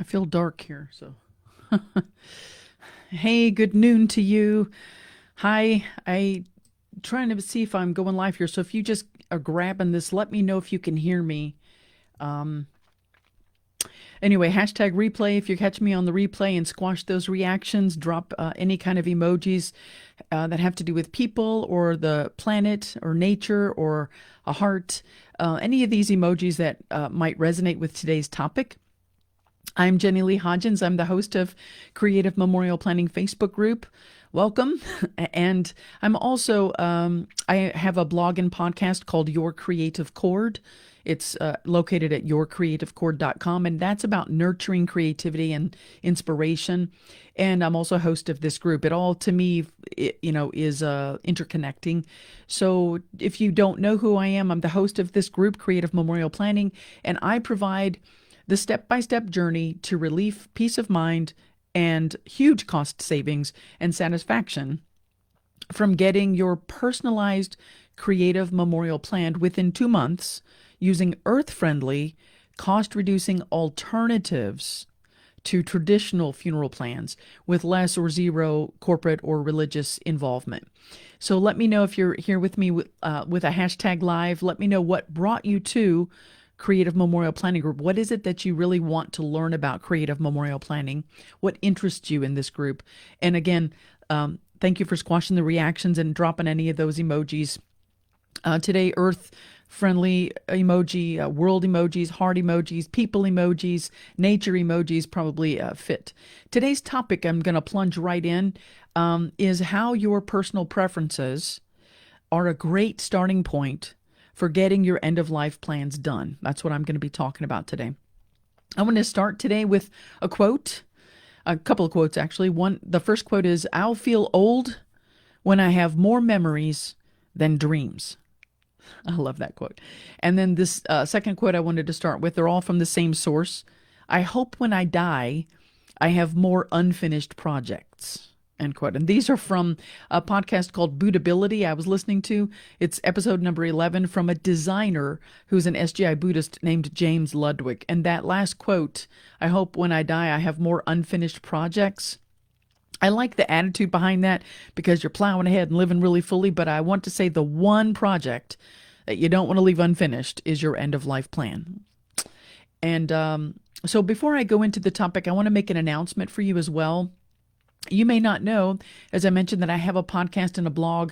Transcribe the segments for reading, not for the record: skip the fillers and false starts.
feel dark here, so. Hey, good noon to you. Hi, I trying to see if I'm going live here. So if you just are grabbing this, let me know if you can hear me. Um, anyway, hashtag replay. If you catch me on the replay and squash those reactions, drop any kind of emojis that have to do with people or the planet or nature or a heart. Any of these emojis that might resonate with today's topic. I'm Jenny Lee Hodgins. I'm the host of Creative Memorial Planning Facebook group. Welcome. And I'm also, I have a blog and podcast called Your Creative Chord. It's located at YourCreativeChord.com, and that's about nurturing creativity and inspiration. And I'm also host of this group. It all, to me, is interconnecting. So if you don't know who I am, I'm the host of this group, Creative Memorial Planning, and I provide the step-by-step journey to relief, peace of mind, and huge cost savings and satisfaction from getting your personalized creative memorial planned within 2 months using earth-friendly, cost-reducing alternatives to traditional funeral plans with less or zero corporate or religious involvement. So let me know if you're here with me with a hashtag live. Let me know what brought you to Creative Memorial Planning Group. What is it that you really want to learn about creative memorial planning? What interests you in this group? And again, thank you for squashing the reactions and dropping any of those emojis. Today, earth-friendly emoji, world emojis, heart emojis, people emojis, nature emojis probably fit. Today's topic, I'm going to plunge right in, is how your personal preferences are a great starting point for getting your end-of-life plans done. That's what I'm going to be talking about today. I want to start today with a quote, a couple of quotes actually. The first quote is, "I'll feel old when I have more memories than dreams." I love that quote. And then this second quote I wanted to start with, they're all from the same source. "I hope when I die, I have more unfinished projects." End quote. And these are from a podcast called Buddhability I was listening to. It's episode number 11 from a designer who's an SGI Buddhist named James Ludwig. And that last quote, "I hope when I die I have more unfinished projects." I like the attitude behind that because you're plowing ahead and living really fully. But I want to say the one project that you don't want to leave unfinished is your end-of-life plan. And so before I go into the topic, I want to make an announcement for you as well. You may not know, as I mentioned, that I have a podcast and a blog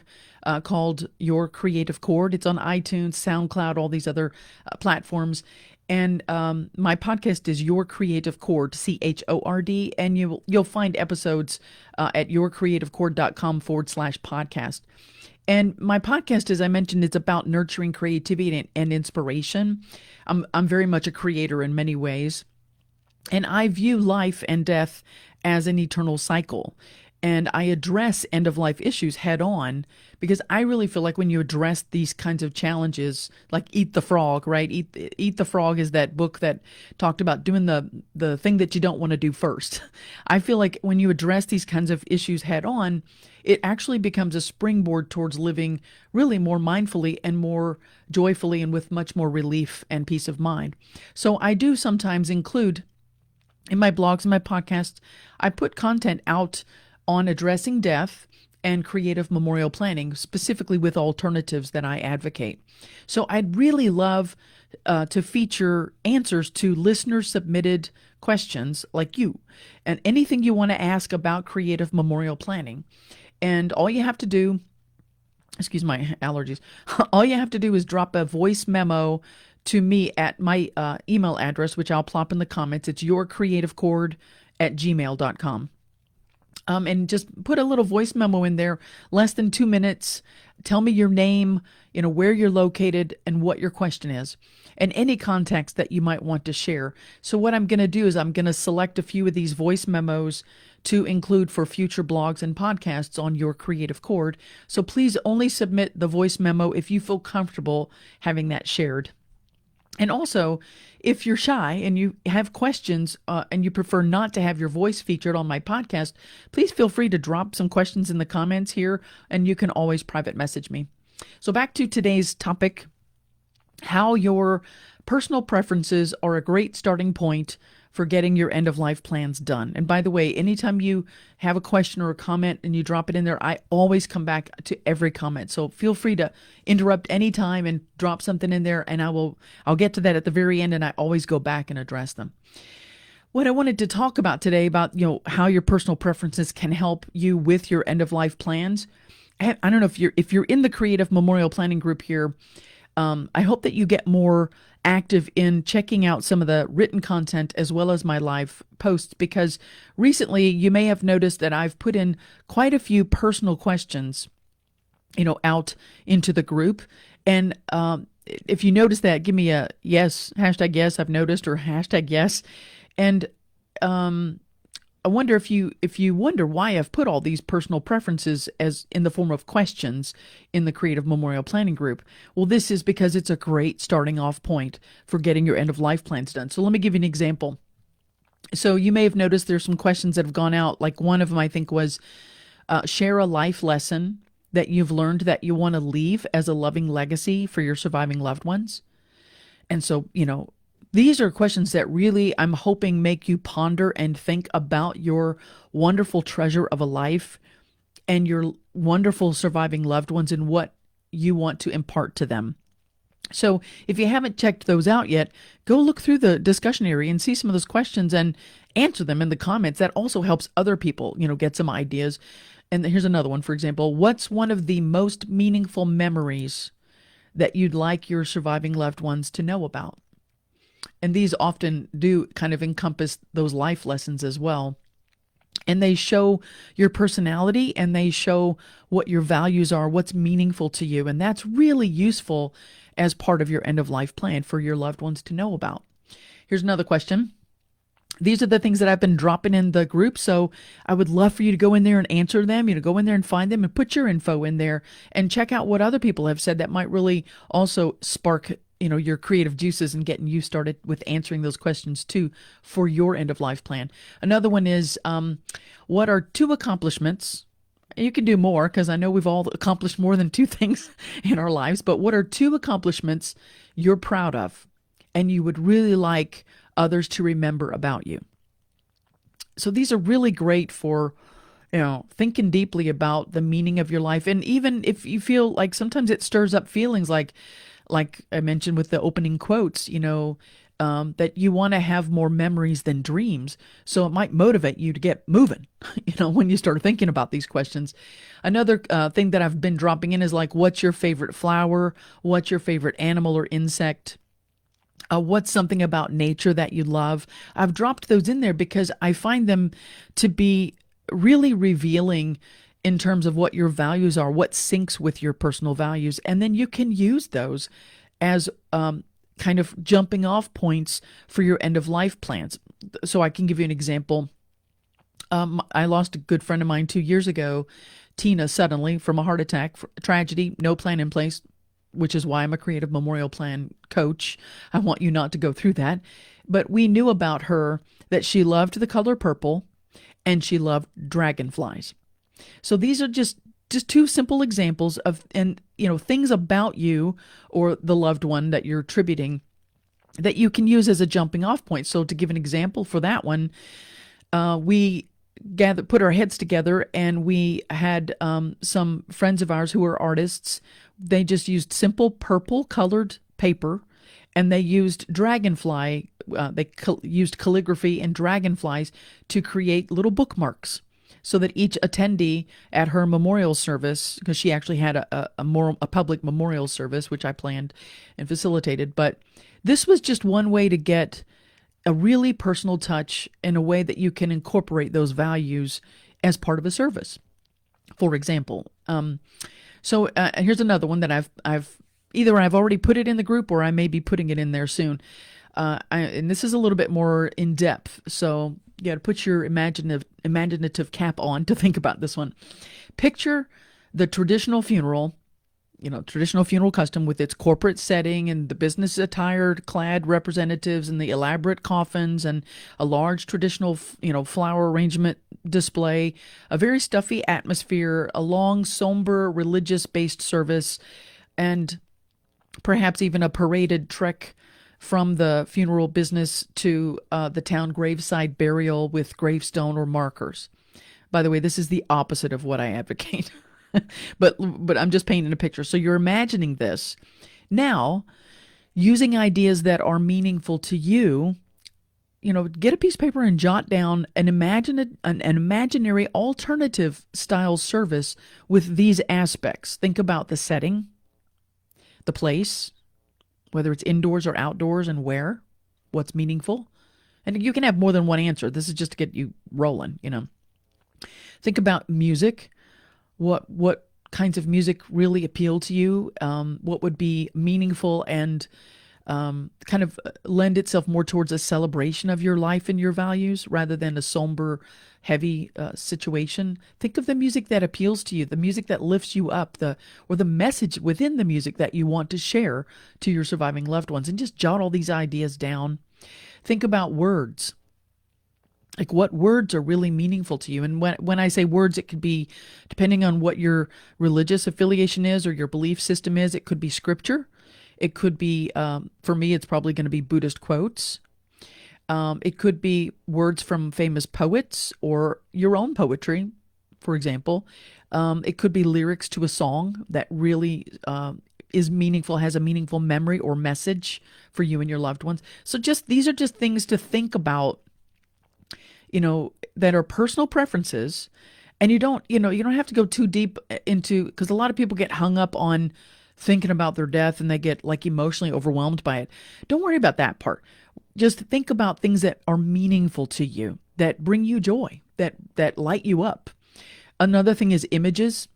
called Your Creative Chord. It's on iTunes, SoundCloud, all these other platforms. And my podcast is Your Creative Chord, CHORD, and you'll find episodes at yourcreativechord.com/podcast. And my podcast, as I mentioned, is about nurturing creativity and inspiration. I'm very much a creator in many ways. And I view life and death as an eternal cycle. And I address end-of-life issues head on because I really feel like when you address these kinds of challenges, like Eat the Frog, right? Eat the Frog is that book that talked about doing the thing that you don't want to do first. I feel like when you address these kinds of issues head on, it actually becomes a springboard towards living really more mindfully and more joyfully and with much more relief and peace of mind. So I do sometimes include in my blogs and my podcasts, I put content out on addressing death and creative memorial planning, specifically with alternatives that I advocate. So I'd really love to feature answers to listener-submitted questions like you, and anything you want to ask about creative memorial planning. And all you have to do, excuse my allergies, all you have to do is drop a voice memo to me at my email address, which I'll plop in the comments. It's yourcreativechord@gmail.com. And just put a little voice memo in there, less than 2 minutes. Tell me your name, where you're located and what your question is, and any context that you might want to share. So what I'm going to do is I'm going to select a few of these voice memos to include for future blogs and podcasts on Your Creative Chord. So please only submit the voice memo if you feel comfortable having that shared. And also, if you're shy and you have questions and you prefer not to have your voice featured on my podcast, please feel free to drop some questions in the comments here, and you can always private message me. So back to today's topic, how your personal preferences are a great starting point for getting your end of life plans done. And by the way, anytime you have a question or a comment and you drop it in there, I always come back to every comment. So feel free to interrupt anytime and drop something in there, and I'll get to that at the very end, and I always go back and address them. What I wanted to talk about today about, how your personal preferences can help you with your end of life plans. I don't know if you're in the Creative Memorial Planning group here. I hope that you get more active in checking out some of the written content as well as my live posts, because recently you may have noticed that I've put in quite a few personal questions, out into the group. And if you notice that, give me a yes, hashtag yes, I've noticed, or hashtag yes. And I wonder if you wonder why I've put all these personal preferences as in the form of questions in the Creative Memorial Planning group. Well, this is because it's a great starting off point for getting your end of life plans done. So let me give you an example. So you may have noticed there's some questions that have gone out. Like one of them, I think, was share a life lesson that you've learned that you want to leave as a loving legacy for your surviving loved ones. And so, these are questions that really, I'm hoping, make you ponder and think about your wonderful treasure of a life and your wonderful surviving loved ones and what you want to impart to them. So if you haven't checked those out yet, go look through the discussion area and see some of those questions and answer them in the comments. That also helps other people, get some ideas. And here's another one, for example. What's one of the most meaningful memories that you'd like your surviving loved ones to know about? And these often do kind of encompass those life lessons as well. And they show your personality, and they show what your values are, what's meaningful to you. And that's really useful as part of your end of life plan for your loved ones to know about. Here's another question. These are the things that I've been dropping in the group. So I would love for you to go in there and answer them, go in there and find them and put your info in there and check out what other people have said that might really also spark your creative juices and getting you started with answering those questions too for your end of life plan. Another one is, what are 2 accomplishments? You can do more, because I know we've all accomplished more than 2 things in our lives, but what are 2 accomplishments you're proud of and you would really like others to remember about you? So these are really great for, thinking deeply about the meaning of your life. And even if you feel like sometimes it stirs up feelings like I mentioned with the opening quotes, that you want to have more memories than dreams. So it might motivate you to get moving, when you start thinking about these questions. Another thing that I've been dropping in is like, what's your favorite flower? What's your favorite animal or insect? What's something about nature that you love? I've dropped those in there because I find them to be really revealing in terms of what your values are, what syncs with your personal values. And then you can use those as kind of jumping off points for your end of life plans. So I can give you an example. I lost a good friend of mine 2 years ago, Tina, suddenly from a heart attack, tragedy, no plan in place, which is why I'm a Creative Memorial Plan coach. I want you not to go through that. But we knew about her that she loved the color purple and she loved dragonflies. So these are just 2 simple examples of, and things about you or the loved one that you're attributing that you can use as a jumping off point. So to give an example for that one, we put our heads together, and we had some friends of ours who are artists. They just used simple purple colored paper, and they used dragonfly. Used calligraphy and dragonflies to create little bookmarks, so that each attendee at her memorial service, because she actually had a public memorial service, which I planned and facilitated, but this was just one way to get a really personal touch in a way that you can incorporate those values as part of a service, for example. So here's another one that I've already put it in the group, or I may be putting it in there soon. And this is a little bit more in depth, so you got to put your imaginative cap on to think about this one. Picture the traditional funeral custom with its corporate setting and the business attire clad representatives and the elaborate coffins and a large traditional, flower arrangement display, a very stuffy atmosphere, a long, somber, religious-based service, and perhaps even a paraded trek from the funeral business to the town graveside burial with gravestone or markers. By the way, this is the opposite of what I advocate. but I'm just painting a picture. So you're imagining this. Now, using ideas that are meaningful to you, get a piece of paper and jot down an imaginary alternative style service with these aspects. Think about the setting, the place, whether it's indoors or outdoors, and where, what's meaningful. And you can have more than one answer. This is just to get you rolling, Think about music. What kinds of music really appeal to you? What would be meaningful and kind of lend itself more towards a celebration of your life and your values rather than a somber, heavy situation? Think of the music that appeals to you, the music that lifts you up, or the message within the music that you want to share to your surviving loved ones, and just jot all these ideas down. Think about words. Like, what words are really meaningful to you? And when I say words, it could be, depending on what your religious affiliation is or your belief system is, it could be scripture. It could be, for me, it's probably going to be Buddhist quotes. It could be words from famous poets or your own poetry, for example. It could be lyrics to a song that really is meaningful, has a meaningful memory or message for you and your loved ones. So these are just things to think about, that are personal preferences. And you don't have to go too deep into, because a lot of people get hung up on thinking about their death and they get like emotionally overwhelmed by it. Don't worry about that part. Just think about things that are meaningful to you, that bring you joy, that light you up. Another thing is images.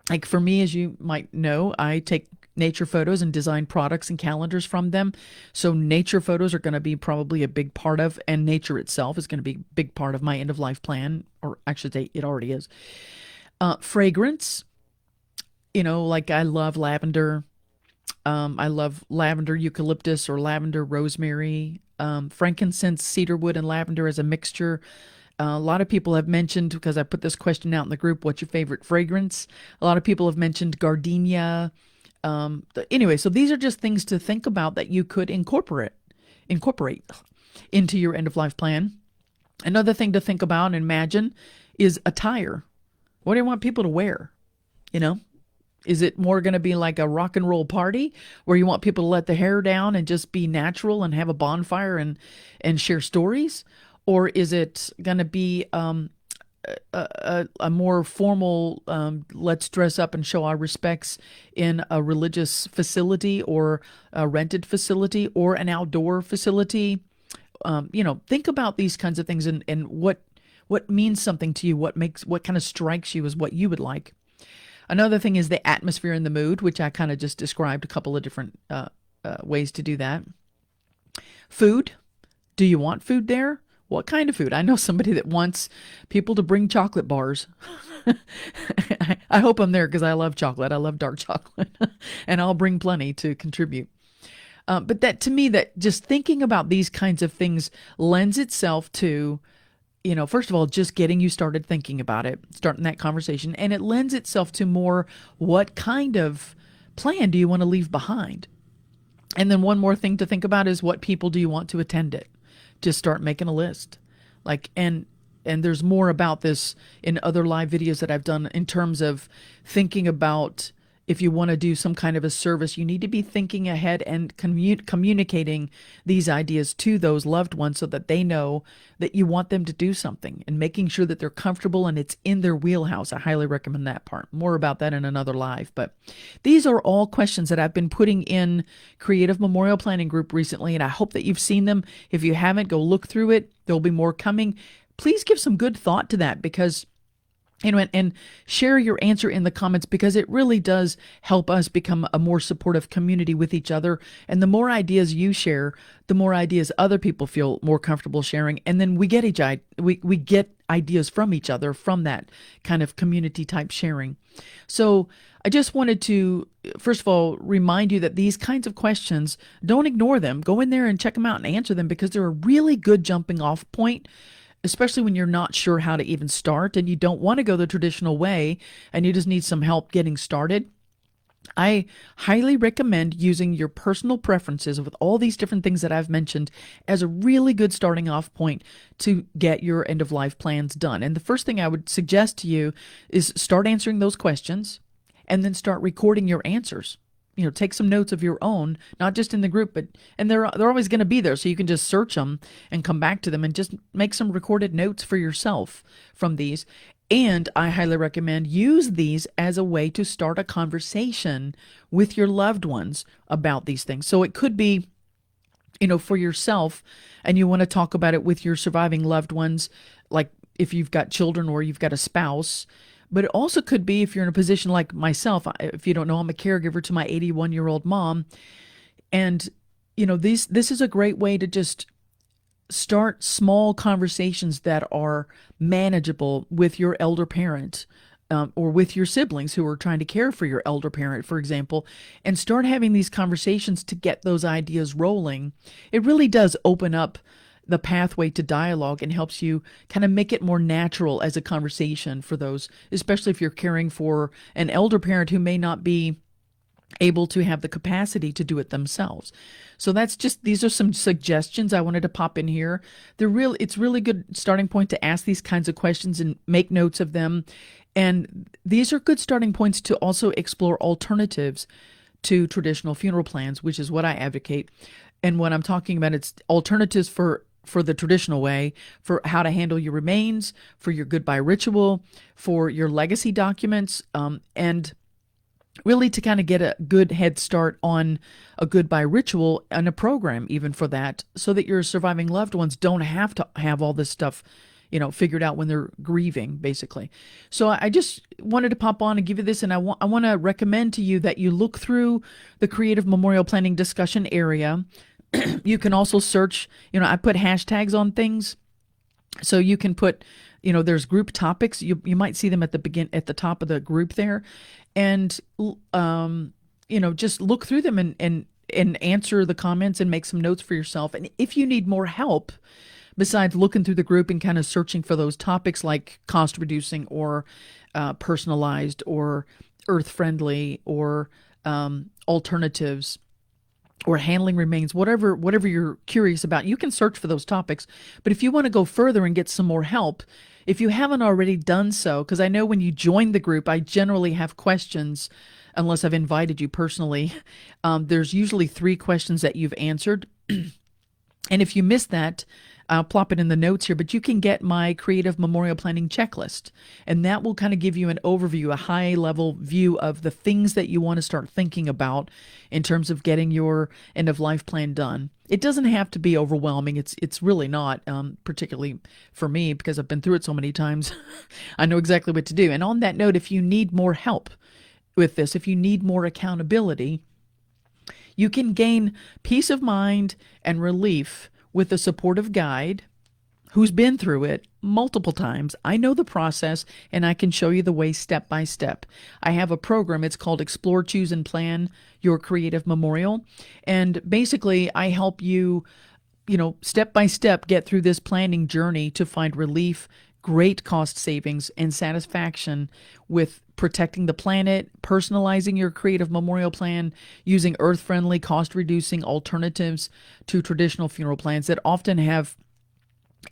Like for me, as you might know, I take nature photos and design products and calendars from them. So nature photos are going to be probably a big part of, and nature itself is going to be a big part of my end of life plan, or actually it already is. Fragrance, like I love lavender. I love lavender eucalyptus or lavender rosemary, frankincense, cedarwood, and lavender as a mixture. A lot of people have mentioned, because I put this question out in the group, what's your favorite fragrance? A lot of people have mentioned gardenia. Anyway, so these are just things to think about that you could incorporate into your end of life plan. Another thing to think about and imagine is attire. What do you want people to wear? Is it more going to be like a rock and roll party where you want people to let the hair down and just be natural and have a bonfire and share stories? Or is it going to be a more formal, let's dress up and show our respects in a religious facility or a rented facility or an outdoor facility? Think about these kinds of things and what means something to you, what kind of strikes you as what you would like. Another thing is the atmosphere and the mood, which I kind of just described a couple of different ways to do that. Food. Do you want food there? What kind of food? I know somebody that wants people to bring chocolate bars. I hope I'm there because I love chocolate. I love dark chocolate. And I'll bring plenty to contribute. But that, to me, that just thinking about these kinds of things lends itself to, first of all, just getting you started thinking about it, starting that conversation. And it lends itself to more, what kind of plan do you want to leave behind? And then one more thing to think about is, what people do you want to attend it? Just start making a list. And there's more about this in other live videos that I've done in terms of thinking about, if you want to do some kind of a service, you need to be thinking ahead and communicating these ideas to those loved ones so that they know that you want them to do something, and making sure that they're comfortable and it's in their wheelhouse. I highly recommend that part. More about that in another live. But these are all questions that I've been putting in Creative Memorial Planning Group recently, and I hope that you've seen them. If you haven't, go look through it. There'll be more coming. Please give some good thought to that, because and share your answer in the comments, because it really does help us become a more supportive community with each other. And the more ideas you share, the more ideas other people feel more comfortable sharing. And then we get we get ideas from each other from that kind of community type sharing. So I just wanted to, first of all, remind you that these kinds of questions, don't ignore them. Go in there and check them out and answer them, because they're a really good jumping off point, especially when you're not sure how to even start and you don't want to go the traditional way and you just need some help getting started. I highly recommend using your personal preferences with all these different things that I've mentioned as a really good starting off point to get your end of life plans done. And the first thing I would suggest to you is start answering those questions and then start recording your answers. Take some notes of your own, not just in the group, but and they're always going to be there, so you can just search them and come back to them and just make some recorded notes for yourself from these. And I highly recommend use these as a way to start a conversation with your loved ones about these things. So it could be, for yourself, and you want to talk about it with your surviving loved ones, like if you've got children or you've got a spouse. But it also could be if you're in a position like myself. If you don't know, I'm a caregiver to my 81-year-old mom. And, this is a great way to just start small conversations that are manageable with your elder parent, or with your siblings who are trying to care for your elder parent, for example, and start having these conversations to get those ideas rolling. It really does open up the pathway to dialogue and helps you kind of make it more natural as a conversation for those, especially if you're caring for an elder parent who may not be able to have the capacity to do it themselves. So these are some suggestions I wanted to pop in here. It's really good starting point to ask these kinds of questions and make notes of them. And these are good starting points to also explore alternatives to traditional funeral plans, which is what I advocate. And what I'm talking about, it's alternatives for the traditional way, for how to handle your remains, for your goodbye ritual, for your legacy documents, and really to kind of get a good head start on a goodbye ritual and a program even for that, so that your surviving loved ones don't have to have all this stuff, figured out when they're grieving, basically. So I just wanted to pop on and give you this, and I want to recommend to you that you look through the Creative Memorial Planning discussion area. You can also search, I put hashtags on things, so you can put, there's group topics. You might see them at the top of the group there, and just look through them and answer the comments and make some notes for yourself. And if you need more help, besides looking through the group and kind of searching for those topics like cost reducing or personalized or earth friendly or alternatives, or handling remains, whatever you're curious about, you can search for those topics. But if you want to go further and get some more help, if you haven't already done so, because I know when you join the group, I generally have questions, unless I've invited you personally. There's usually 3 questions that you've answered. And if you missed that, I'll plop it in the notes here, but you can get my Creative Memorial Planning checklist, and that will kind of give you an overview, a high-level view of the things that you want to start thinking about in terms of getting your end-of-life plan done. It doesn't have to be overwhelming. It's really not, particularly for me, because I've been through it so many times. I know exactly what to do. And on that note, if you need more help with this, if you need more accountability, you can gain peace of mind and relief with a supportive guide who's been through it multiple times. I know the process, and I can show you the way step by step. I have a program. It's called Explore, Choose, and Plan Your Creative Memorial. And basically, I help you, step by step get through this planning journey to find relief, great cost savings, and satisfaction with protecting the planet, personalizing your creative memorial plan, using earth-friendly, cost-reducing alternatives to traditional funeral plans that often have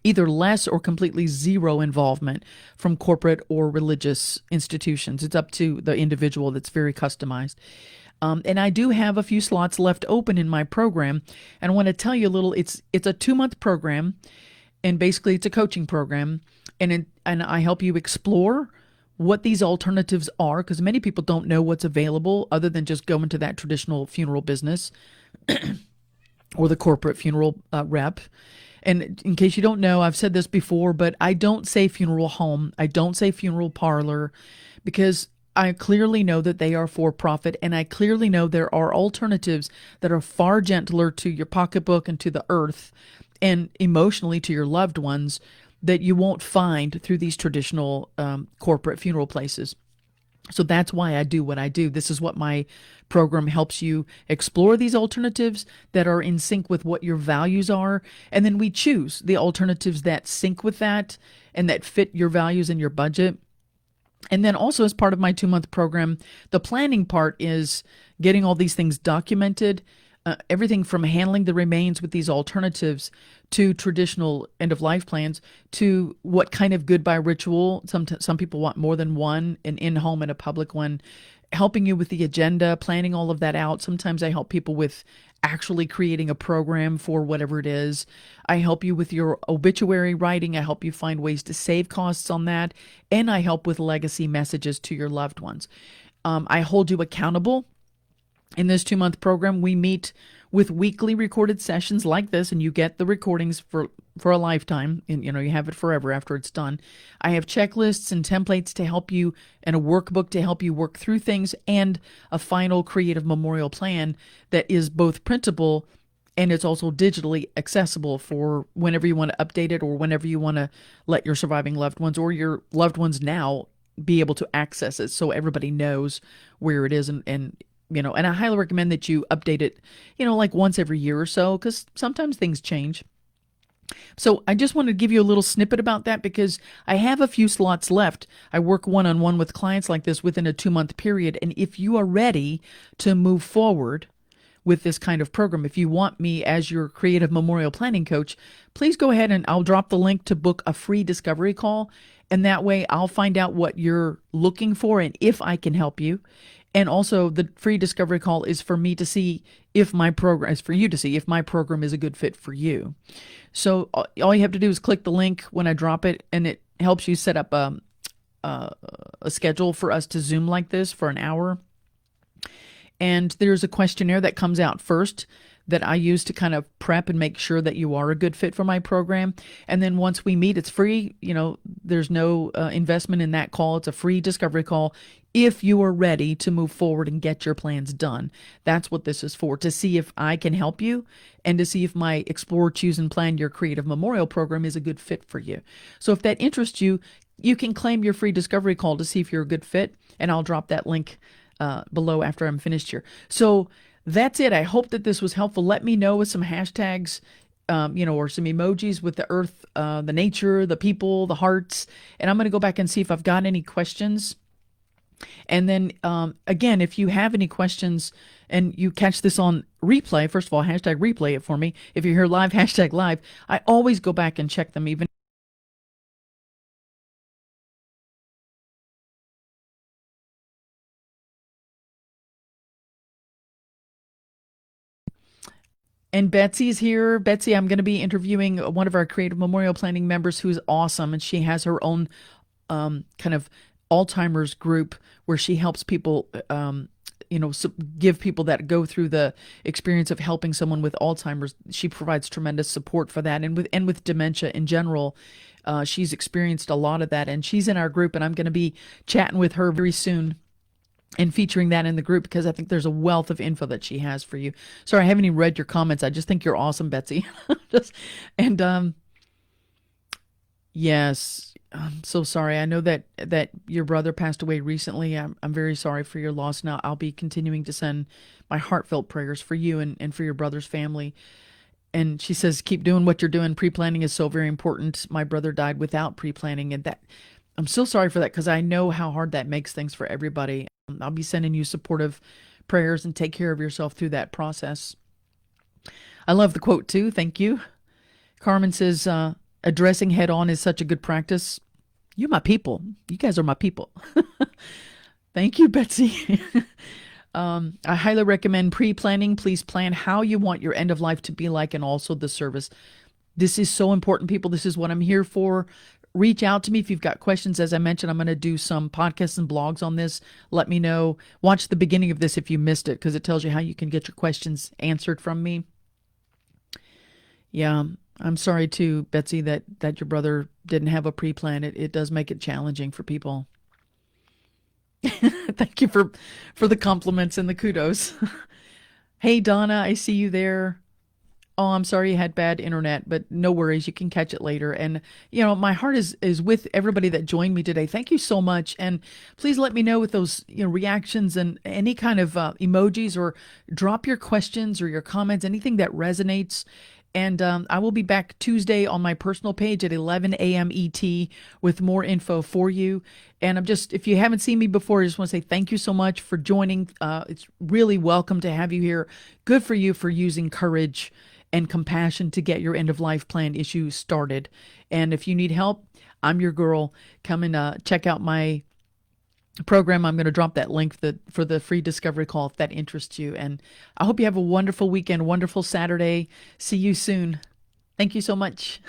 either less or completely zero involvement from corporate or religious institutions. It's up to the individual. That's very customized. And I do have a few slots left open in my program, and I want to tell you a little. It's a 2-month program, and basically it's a coaching program, and I help you explore what these alternatives are, because many people don't know what's available other than just going to that traditional funeral business or the corporate funeral rep. And in case you don't know, I've said this before, but I don't say funeral home. I don't say funeral parlor, because I clearly know that they are for profit, and I clearly know there are alternatives that are far gentler to your pocketbook and to the earth and emotionally to your loved ones that you won't find through these traditional corporate funeral places. So that's why I do what I do. This is what my program helps you explore, these alternatives that are in sync with what your values are. And then we choose the alternatives that sync with that and that fit your values and your budget. And then also, as part of my 2 month program, the planning part is getting all these things documented, everything from handling the remains with these alternatives to traditional end of life plans to what kind of goodbye ritual. Some people want more than one, an in home and a public one. Helping you with the agenda, planning all of that out. Sometimes I help people with actually creating a program for whatever it is. I help you with your obituary writing. I help you find ways to save costs on that. And I help with legacy messages to your loved ones. I hold you accountable. In this 2 month program, we meet with weekly recorded sessions like this, and you get the recordings for a lifetime, and you have it forever after it's done. I have checklists and templates to help you, and a workbook to help you work through things, and a final creative memorial plan that is both printable and it's also digitally accessible for whenever you want to update it or whenever you want to let your surviving loved ones or your loved ones now be able to access it, so everybody knows where it is. And I highly recommend that you update it, like once every year or so, because sometimes things change. So I just wanted to give you a little snippet about that because I have a few slots left. I work one-on-one with clients like this within a 2 month period. And if you are ready to move forward with this kind of program, if you want me as your creative memorial planning coach, please go ahead and I'll drop the link to book a free discovery call. And that way I'll find out what you're looking for and if I can help you. And also the free discovery call is for me to see if my program is for you to see if my program is a good fit for you. So all you have to do is click the link when I drop it, and it helps you set up a schedule for us to Zoom like this for an hour. And there's a questionnaire that comes out first that I use to kind of prep and make sure that you are a good fit for my program. And then once we meet, it's free. There's no investment in that call. It's a free discovery call. If you are ready to move forward and get your plans done, that's what this is for, to see if I can help you and to see if my Explore, Choose, and Plan Your Creative Memorial program is a good fit for you. So if that interests you, you can claim your free discovery call to see if you're a good fit, and I'll drop that link below after I'm finished here. So that's it. I hope that this was helpful. Let me know with some hashtags, or some emojis with the earth, the nature, the people, the hearts, and I'm going to go back and see if I've got any questions. And then, again, if you have any questions and you catch this on replay, first of all, hashtag replay it for me. If you're here live, hashtag live. I always go back and check them even. And Betsy's here. Betsy, I'm going to be interviewing one of our creative memorial planning members who's awesome. And she has her own kind of Alzheimer's group where she helps people, give people that go through the experience of helping someone with Alzheimer's. She provides tremendous support for that. And with dementia in general, she's experienced a lot of that. And she's in our group, and I'm going to be chatting with her very soon and featuring that in the group because I think there's a wealth of info that she has for you. Sorry, I haven't even read your comments. I just think you're awesome, Betsy. Yes, I'm so sorry. I know that your brother passed away recently. I'm very sorry for your loss. Now, I'll be continuing to send my heartfelt prayers for you and for your brother's family. And she says, keep doing what you're doing. Pre-planning is so very important. My brother died without pre-planning, and that I'm so sorry for that because I know how hard that makes things for everybody. I'll be sending you supportive prayers and take care of yourself through that process. I love the quote too. Thank you. Carmen says, addressing head on is such a good practice. You're my people. You guys are my people. Thank you, Betsy. I highly recommend pre-planning. Please plan how you want your end of life to be like and also the service. This is so important, people. This is what I'm here for. Reach out to me if you've got questions. As I mentioned, I'm going to do some podcasts and blogs on this. Let me know. Watch the beginning of this if you missed it because it tells you how you can get your questions answered from me. Yeah, I'm sorry too, Betsy, that your brother didn't have a pre-plan. It does make it challenging for people. Thank you for the compliments and the kudos. Hey, Donna, I see you there. Oh, I'm sorry you had bad internet, but no worries. You can catch it later. And, my heart is with everybody that joined me today. Thank you so much. And please let me know with those, reactions and any kind of emojis, or drop your questions or your comments, anything that resonates. And I will be back Tuesday on my personal page at 11 a.m. ET with more info for you. And if you haven't seen me before, I just want to say thank you so much for joining. It's really welcome to have you here. Good for you for using courage and compassion to get your end of life plan issue started. And if you need help, I'm your girl. Come and check out my program. I'm going to drop that link for the free discovery call if that interests you. And I hope you have a wonderful weekend, wonderful Saturday. See you soon. Thank you so much.